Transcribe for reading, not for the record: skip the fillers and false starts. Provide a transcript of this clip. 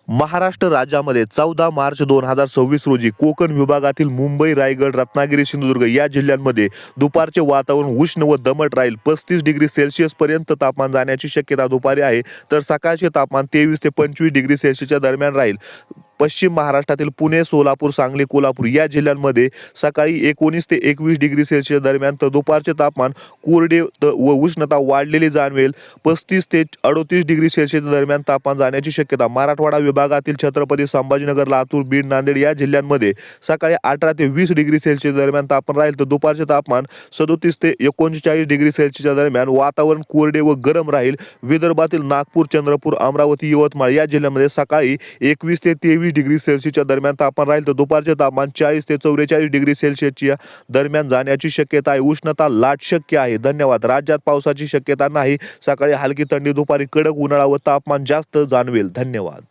महाराष्ट्र राज्यामध्ये 14 मार्च 2026 रोजी कोकण विभागातील मुंबई, रायगड, रत्नागिरी, सिंधुदुर्ग या जिल्ह्यांमध्ये दुपारचे वातावरण उष्ण व दमट राहील. 35 डिग्री सेल्सिअस पर्यंत तापमान जाण्याची शक्यता दुपारी आहे, तर सकाळचे तापमान 23 ते 25 डिग्री सेल्सिअसच्या दरम्यान राहील. पश्चिम महाराष्ट्रातील पुणे, सोलापूर, सांगली, कोल्हापूर या जिल्ह्यांमध्ये सकाळी 19 ते 21 डिग्री सेल्सिअस दरम्यान, तर दुपारचे तापमान कोरडे व उष्णता वाढलेली जाणवेल. 35 ते 38 डिग्री सेल्सिअस दरम्यान तापमान जाण्याची शक्यता. मराठवाडा विभागातील छत्रपती संभाजीनगर, लातूर, बीड, नांदेड या जिल्ह्यांमध्ये सकाळी 18 ते 20 डिग्री सेल्सिअस दरम्यान तापमान राहील, तर दुपारचे तापमान 37 ते 39 डिग्री सेल्सिअसच्या दरम्यान. वातावरण कोरडे व गरम राहील. विदर्भातील नागपूर, चंद्रपूर, अमरावती, यवतमाळ या जिल्ह्यांमध्ये सकाळी 21 ते 23 डिग्री सेल्सिअसच्या दरम्यान तापमान राहील, तर दुपारचे तापमान 40 ते 44 डिग्री सेल्सिअसच्या दरम्यान जाण्याची शक्यता आहे. उष्णता लाट शक्य आहे. धन्यवाद. राज्यात पावसाची शक्यता नाही. सकाळी हलकी थंडी, दुपारी कडक उन्हाळा व तापमान जास्त जाणवेल. धन्यवाद.